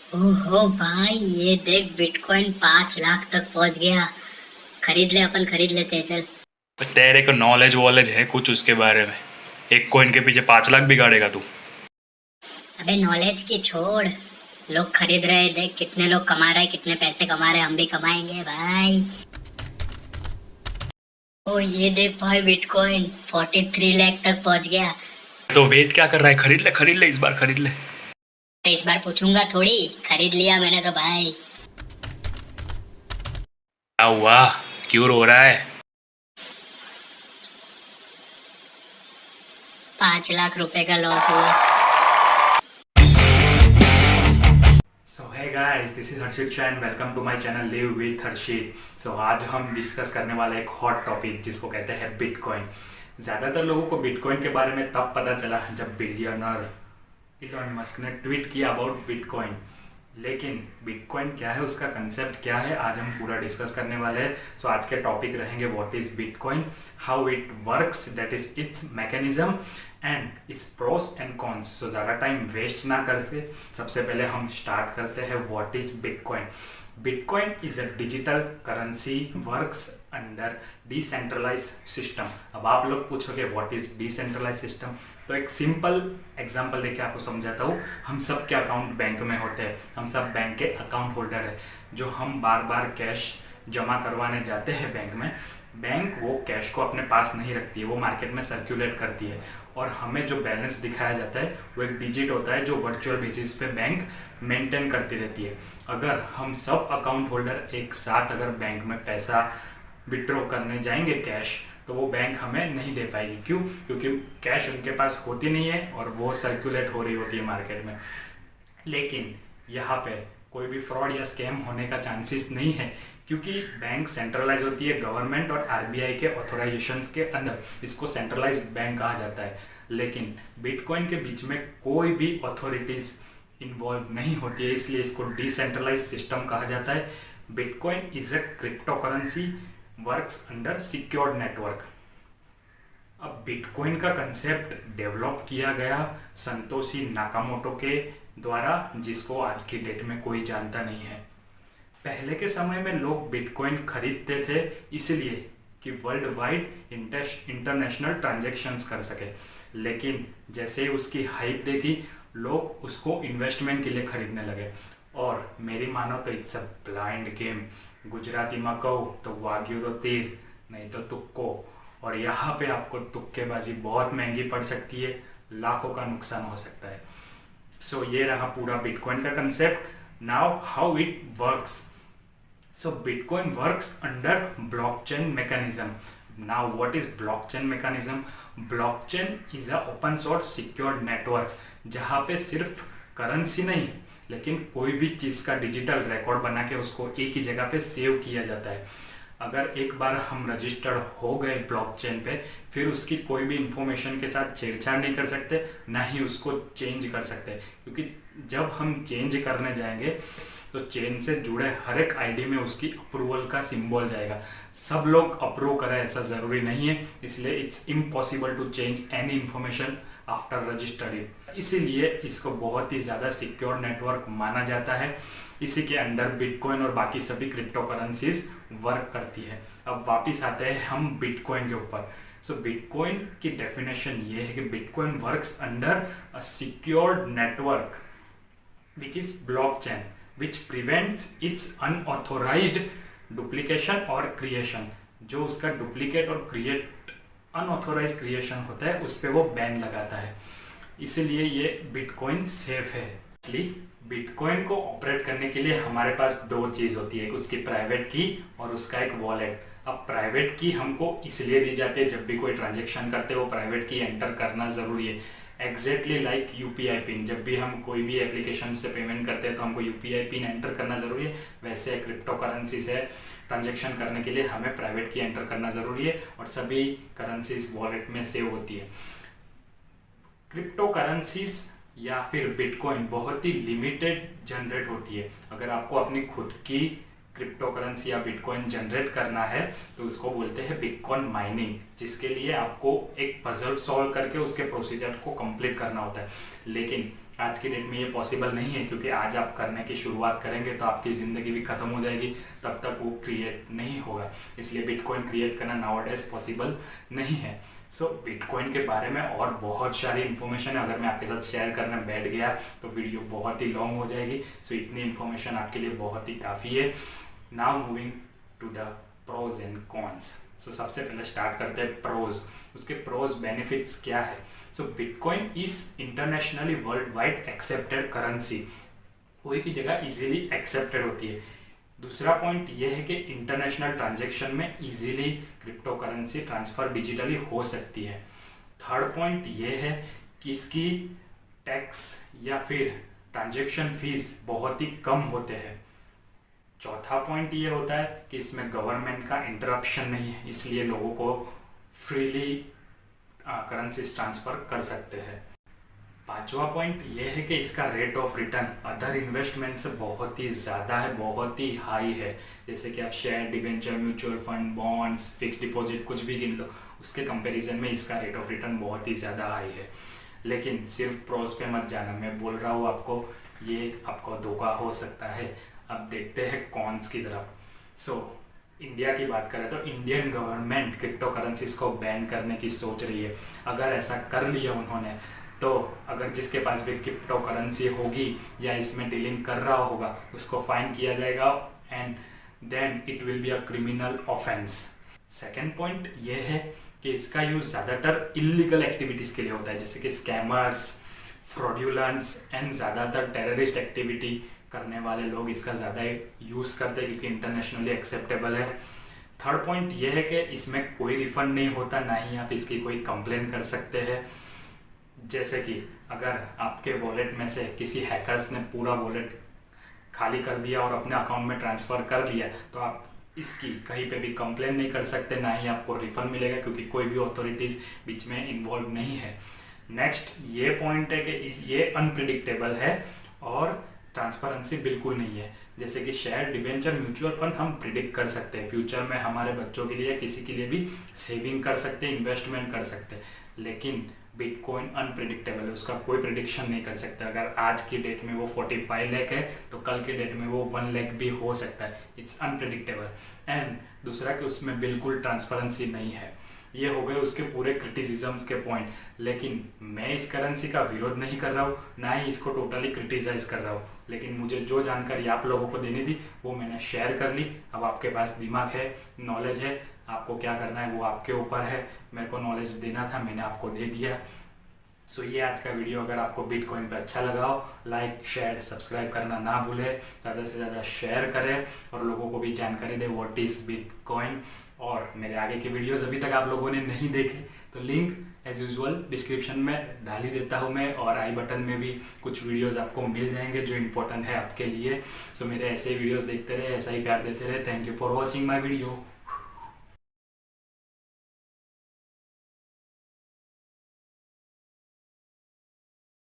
ओहो भाई, ये देख बिटकॉइन 5 लाख तक पहुंच गया। खरीद ले, अपन खरीद लेते हैं, चल। तेरे को नॉलेज वॉलेज है कुछ उसके बारे में? एक कॉइन के पीछे 5 लाख बिगाड़ेगा तू? अबे नॉलेज की छोड़। लोग खरीद रहे हैं, देख कितने लोग कमा रहे हैं, कितने पैसे कमा रहे हैं, हम भी कमाएंगे भाई। ओ ये देख भाई, बिटकॉइन 43 लाख तक पहुंच गया। तो वेट क्या कर रहा है? खरीद ले, इस बार खरीद ले। तो इस बार पूछूंगा थोड़ी, खरीद लिया मैंने तो भाई। क्या हुआ? क्यों रो रहा है? 5 लाख रुपए का लॉस हुआ। सो है guys, this is Harshit Shah and welcome to my channel live with Harshit. So आज हम डिस्कस करने वाले एक हॉट टॉपिक जिसको कहते हैं बिटकॉइन। ज़्यादातर लोगों को बिटकॉइन के बारे में तब पता चला जब बिलियनर इलॉन मस्क ने ट्वीट किया अबाउट बिटकॉइन। लेकिन बिटकॉइन क्या है, उसका कंसेप्ट क्या है, आज हम पूरा डिस्कस करने वाले हैं। सो आज के टॉपिक रहेंगे what is bitcoin, how it works, that is its mechanism and its pros and cons. So ज़्यादा टाइम वेस्ट ना करके सबसे पहले हम स्टार्ट करते हैं what is bitcoin. Bitcoin is a digital currency works under decentralize system. अब आप लोग पूछोगे व्हाट इज डिसेंट्रलाइज सिस्टम, तो एक सिंपल एग्जांपल देके आपको समझाता हूँ। हम सब के अकाउंट बैंक में होते हैं, हम सब बैंक के अकाउंट होल्डर है। जो हम बार बार कैश जमा करवाने जाते हैं बैंक में, बैंक वो कैश को अपने पास नहीं रखती है, वो मार्केट में सर्कुलेट करती है। और हमें जो बैलेंस दिखाया जाता है वो एक डिजिट होता है जो वर्चुअल बेसिस पे बैंक मेंटेन करती रहती है। अगर हम सब अकाउंट होल्डर एक साथ अगर बैंक में पैसा विड्रॉ करने जाएंगे कैश, तो वो बैंक हमें नहीं दे पाएगी। क्यों? क्योंकि कैश उनके पास होती नहीं है और वो सर्कुलेट हो रही होती है मार्केट में। लेकिन यहाँ पे कोई भी फ्रॉड या स्कैम होने का चांसेस नहीं है, क्योंकि बैंक सेंट्रलाइज होती है गवर्नमेंट और आरबीआई के ऑथोराइजेशन के अंदर। इसको सेंट्रलाइज बैंक कहा जाता है। लेकिन बिटकॉइन के बीच में कोई भी अथॉरिटीज इन्वॉल्व नहीं होती है, इसलिए इसको डिसेंट्रलाइज सिस्टम कहा जाता है। Bitcoin is a crypto currency works under secured network. अब बिटकॉइन का कंसेप्ट डेवलप किया गया संतोषी नाकामोटो के द्वारा, जिसको आज की डेट में कोई जानता नहीं है। पहले के समय में लोग बिटकॉइन खरीदते थे इसलिए कि वर्ल्ड वाइड इंटरनेशनल ट्रांजैक्शंस कर सके। लेकिन जैसे ही उसकी हाइप देखी, लोग उसको इन्वेस्टमेंट के लिए खरीदने लगे। और मेरी मानो तो it's a blind game. Gujarati में कहूँ तो वाग्यू तो तीर, नहीं तो तुक्को। और यहाँ पे आपको तुक्केबाजी बहुत महंगी पड़ सकती है, लाखों का नुकसान हो सकता है। सो ये रहा पूरा बिटकॉइन का concept. Now how it works. So Bitcoin works under blockchain mechanism. Now what is blockchain mechanism? Blockchain is a open source secured network जहाँ पे सिर्फ करेंसी नहीं, लेकिन कोई भी चीज़ का डिजिटल रिकॉर्ड बना के उसको एक ही जगह पे सेव किया जाता है। अगर एक बार हम रजिस्टर्ड हो गए ब्लॉकचेन पे, फिर उसकी कोई भी इंफॉर्मेशन के साथ छेड़छाड़ नहीं कर सकते, ना ही उसको चेंज कर सकते। क्योंकि जब हम चेंज करने जाएंगे तो चेन से जुड़े हर एक आईडी में उसकी अप्रूवल का सिंबल जाएगा। सब लोग अप्रूव करें ऐसा ज़रूरी नहीं है, इसलिए it's impossible to change any information after registering. इसीलिए इसको बहुत ही ज़्यादा सिक्योर नेटवर्क माना जाता है। इसी के अंदर बिटकॉइन और बाकी सभी क्रिप्टो करेंसीज वर्क करती है। अब वापिस आते हैं हम बिटकॉइन के ऊपर। सो बिटकॉइन की डेफिनेशन ये है कि bitcoin works under a secured network which is blockchain which prevents its unauthorized duplication or creation। जो उसका डुप्लीकेट और क्रिएट अनऑथोराइज क्रिएशन होता है उस पर वो बैन लगाता है। इसीलिए ये बिटकॉइन सेफ है। बिटकॉइन को ऑपरेट करने के लिए हमारे पास दो चीज़ होती है, एक उसकी प्राइवेट की और उसका एक वॉलेट। अब प्राइवेट की हमको इसलिए दी जाती है, जब भी कोई ट्रांजेक्शन करते हैं वो प्राइवेट की एंटर करना ज़रूरी है। एग्जैक्टली लाइक यूपीआई पिन, जब भी हम कोई भी एप्लीकेशन से पेमेंट करते हैं तो हमको यूपीआई पिन एंटर करना ज़रूरी है। वैसे क्रिप्टो करेंसी से ट्रांजेक्शन करने के लिए हमें प्राइवेट की एंटर करना ज़रूरी है और सभी करेंसीज वॉलेट में सेव होती है। क्रिप्टो करेंसीज या फिर बिटकॉइन बहुत ही लिमिटेड जनरेट होती है। अगर आपको अपनी खुद की क्रिप्टो करेंसी या बिटकॉइन जनरेट करना है तो उसको बोलते हैं बिटकॉइन माइनिंग, जिसके लिए आपको एक पजल सॉल्व करके उसके प्रोसीजर को कंप्लीट करना होता है। लेकिन आज की डेट में ये पॉसिबल नहीं है, क्योंकि आज आप करने की शुरुआत करेंगे तो आपकी ज़िंदगी भी ख़त्म हो जाएगी, तब तक वो क्रिएट नहीं होगा। इसलिए बिटकॉइन क्रिएट करना नाउअडेज पॉसिबल नहीं है। सो बिटकॉइन के बारे में और बहुत सारी इन्फॉर्मेशन है, अगर मैं आपके साथ शेयर करने बैठ गया तो वीडियो बहुत ही लॉन्ग हो जाएगी। सो इतनी इन्फॉर्मेशन आपके लिए बहुत ही काफ़ी है। Now moving to the pros and cons. So सबसे पहले स्टार्ट करते हैं प्रोज। उसके प्रोज बेनिफिट्स क्या है? So bitcoin is internationally world wide accepted currency, कोई भी जगह इजीली एक्सेप्टेड होती है। दूसरा पॉइंट ये है कि इंटरनेशनल ट्रांजैक्शन में easily crypto currency transfer digitally हो सकती है। थर्ड पॉइंट ये है कि इसकी टैक्स या फिर ट्रांजैक्शन फीस बहुत ही कम होते हैं। चौथा पॉइंट ये होता है कि इसमें गवर्नमेंट का इंटरप्शन नहीं है, इसलिए लोगों को फ्रीली करेंसी ट्रांसफर कर सकते हैं। पांचवा पॉइंट ये है कि इसका rate of return other investment से बहुत ही ज़्यादा है, बहुत ही हाई है। जैसे कि आप share, debenture, mutual fund, bonds, fix deposit कुछ भी गिन लो, उसके कंपैरिजन में इसका रेट ऑफ रिटर्न बहुत ही ज़्यादा हाई है। लेकिन सिर्फ प्रोज पे मत जाना, मैं बोल रहा हूँ आपको, ये आपको धोखा हो सकता है। अब देखते हैं कॉन्स की तरफ। सो इंडिया की बात करें तो इंडियन गवर्नमेंट क्रिप्टो करेंसीज को बैन करने की सोच रही है। अगर ऐसा कर लिया उन्होंने तो अगर जिसके पास भी क्रिप्टो करेंसी होगी या इसमें डीलिंग कर रहा होगा उसको फाइन किया जाएगा and then it will be a criminal offence. Second point ये है कि इसका यूज ज़्यादातर इलीगल एक्टिविटीज़ के लिए होता है, जैसे कि स्कैमर्स, फ्रॉड्यूलेंट्स एंड ज़्यादातर टेररिस्ट एक्टिविटी करने वाले लोग इसका ज़्यादा यूज़ करते हैं, क्योंकि इंटरनेशनली एक्सेप्टेबल है। थर्ड पॉइंट ये है कि इसमें कोई रिफंड नहीं होता, ना ही आप इसकी कोई कंप्लेन कर सकते हैं। जैसे कि अगर आपके वॉलेट में से किसी हैकर्स ने पूरा वॉलेट खाली कर दिया और अपने अकाउंट में ट्रांसफ़र कर लिया तो आप इसकी कहीं पे भी कंप्लेन नहीं कर सकते, ना ही आपको रिफंड मिलेगा, क्योंकि कोई भी अथॉरिटीज़ बीच में इन्वॉल्व नहीं है। नेक्स्ट ये पॉइंट है कि ये अनप्रिडिक्टेबल है और ट्रांसपेरेंसी बिल्कुल नहीं है। जैसे कि शेयर, डिबेंचर, म्यूचुअल फंड हम प्रिडिक्ट कर सकते हैं, फ्यूचर में हमारे बच्चों के लिए किसी के लिए भी सेविंग कर सकते हैं, इन्वेस्टमेंट कर सकते हैं। लेकिन बिटकॉइन अनप्रिडिक्टेबल है, उसका कोई प्रिडिक्शन नहीं कर सकता। अगर आज की डेट में वो 45 लाख है तो कल के डेट में वो 1 लाख भी हो सकता है। It's unpredictable. एंड दूसरा कि उसमें बिल्कुल ट्रांसपेरेंसी नहीं है। ये हो गए उसके पूरे क्रिटिसिज्म्स के पॉइंट। लेकिन मैं इस करेंसी का विरोध नहीं कर रहा हूँ, ना ही इसको टोटली क्रिटिसाइज कर रहा हूँ, लेकिन मुझे जो जानकारी आप लोगों को देनी थी वो मैंने शेयर कर ली। अब आपके पास दिमाग है, नॉलेज है, आपको क्या करना है वो आपके ऊपर है। मेरे को नॉलेज देना था, मैंने आपको दे दिया। सो ये आज का वीडियो अगर आपको बिटकॉइन पे अच्छा लगा हो, लाइक, शेयर, सब्सक्राइब करना ना भूले, ज़्यादा से ज़्यादा शेयर करें और लोगों को भी जानकारी दें व्हाट इज़ बिटकॉइन। और मेरे आगे के वीडियोस अभी तक आप लोगों ने नहीं देखे तो लिंक एज यूजुअल डिस्क्रिप्शन में डाल ही देता हूँ मैं, और आई बटन में भी कुछ वीडियोस आपको मिल जाएंगे जो इम्पोर्टेंट है आपके लिए। सो मेरे ऐसे ही वीडियोस देखते रहे, ऐसा ही प्यार देते रहे। Thank you for watching my video.